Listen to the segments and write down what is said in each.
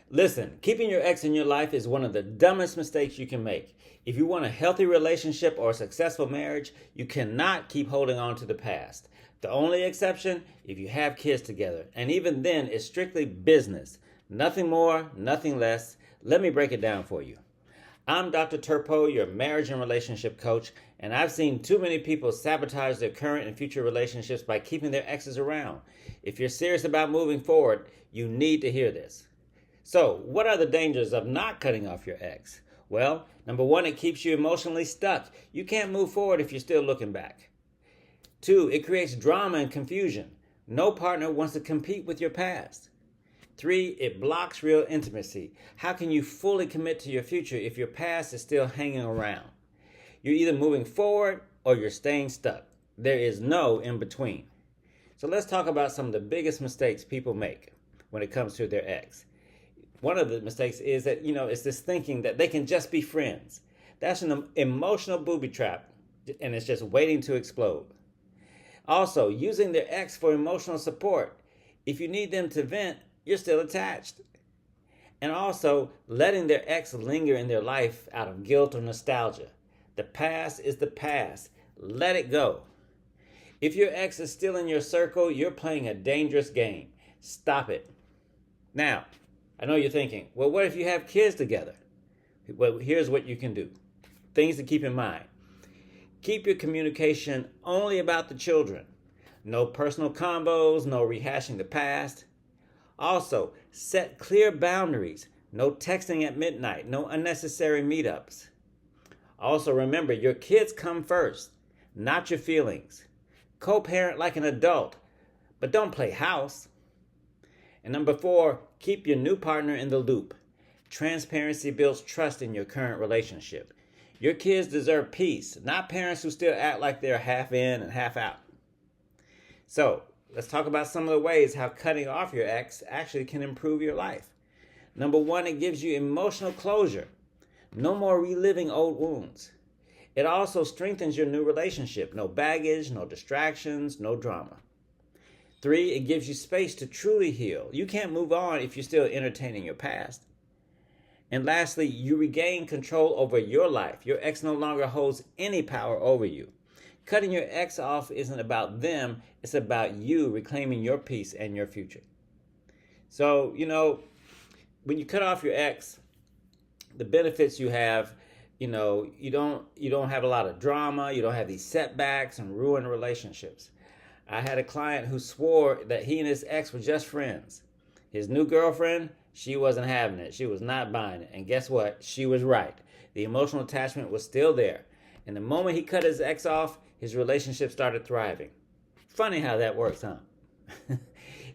Listen, keeping your ex in your life is one of the dumbest mistakes you can make. If you want a healthy relationship or a successful marriage, you cannot keep holding on to the past. The only exception, if you have kids together, and even then, it's strictly business. Nothing more, nothing less. Let me break it down for you. I'm Dr. Turpo, your marriage and relationship coach, and I've seen too many people sabotage their current and future relationships by keeping their exes around. If you're serious about moving forward, you need to hear this. So, what are the dangers of not cutting off your ex? Well, number one, it keeps you emotionally stuck. You can't move forward if you're still looking back. Two, it creates drama and confusion. No partner wants to compete with your past. Three, it blocks real intimacy. How can you fully commit to your future if your past is still hanging around? You're either moving forward or you're staying stuck. There is no in between. So let's talk about some of the biggest mistakes people make when it comes to their ex. One of the mistakes is that, it's this thinking that they can just be friends. That's an emotional booby trap, and it's just waiting to explode. Also, using their ex for emotional support. If you need them to vent, you're still attached. And also, letting their ex linger in their life out of guilt or nostalgia. The past is the past. Let it go. If your ex is still in your circle, you're playing a dangerous game. Stop it. Now, I know you're thinking, well, what if you have kids together? Well, here's what you can do. Things to keep in mind. Keep your communication only about the children. No personal combos, no rehashing the past. Also, set clear boundaries. No texting at midnight, no unnecessary meetups. Also, remember, your kids come first, not your feelings. Co-parent like an adult, but don't play house. And number four, keep your new partner in the loop. Transparency builds trust in your current relationship. Your kids deserve peace, not parents who still act like they're half in and half out. So, let's talk about some of the ways how cutting off your ex actually can improve your life. Number one, it gives you emotional closure. No more reliving old wounds. It also strengthens your new relationship. No baggage, no distractions, no drama. Three, it gives you space to truly heal. You can't move on if you're still entertaining your past. And lastly, you regain control over your life. Your ex no longer holds any power over you. Cutting your ex off isn't about them, it's about you reclaiming your peace and your future. So, when you cut off your ex, the benefits you have, you don't have a lot of drama, you don't have these setbacks and ruined relationships. I had a client who swore that he and his ex were just friends. His new girlfriend, she wasn't having it. She was not buying it. And guess what? She was right. The emotional attachment was still there. And the moment he cut his ex off, his relationship started thriving. Funny how that works, huh?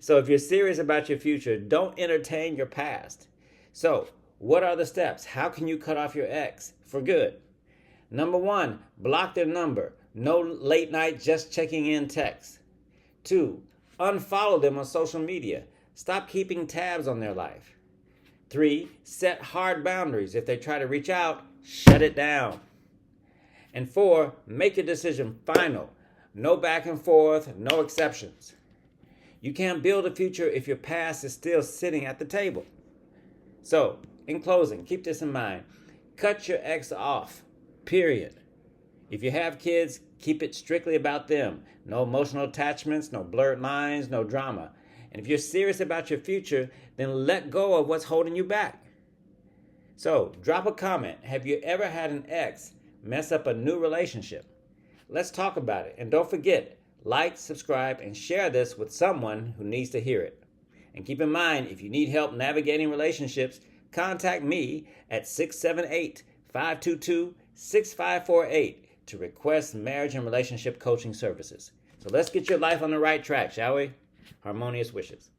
So if you're serious about your future, don't entertain your past. So, what are the steps? How can you cut off your ex for good? Number one, block their number. No late night just checking in texts. 2, unfollow them on social media. Stop keeping tabs on their life. 3, set hard boundaries. If they try to reach out, shut it down. And 4, make your decision final. No back and forth, no exceptions. You can't build a future if your past is still sitting at the table. So, in closing, keep this in mind. Cut your ex off, period. If you have kids, keep it strictly about them. No emotional attachments, no blurred lines, no drama. And if you're serious about your future, then let go of what's holding you back. So, drop a comment. Have you ever had an ex mess up a new relationship? Let's talk about it. And don't forget, like, subscribe, and share this with someone who needs to hear it. And keep in mind, if you need help navigating relationships, contact me at 678-522-6548 to request marriage and relationship coaching services. So let's get your life on the right track, shall we? Harmonious wishes.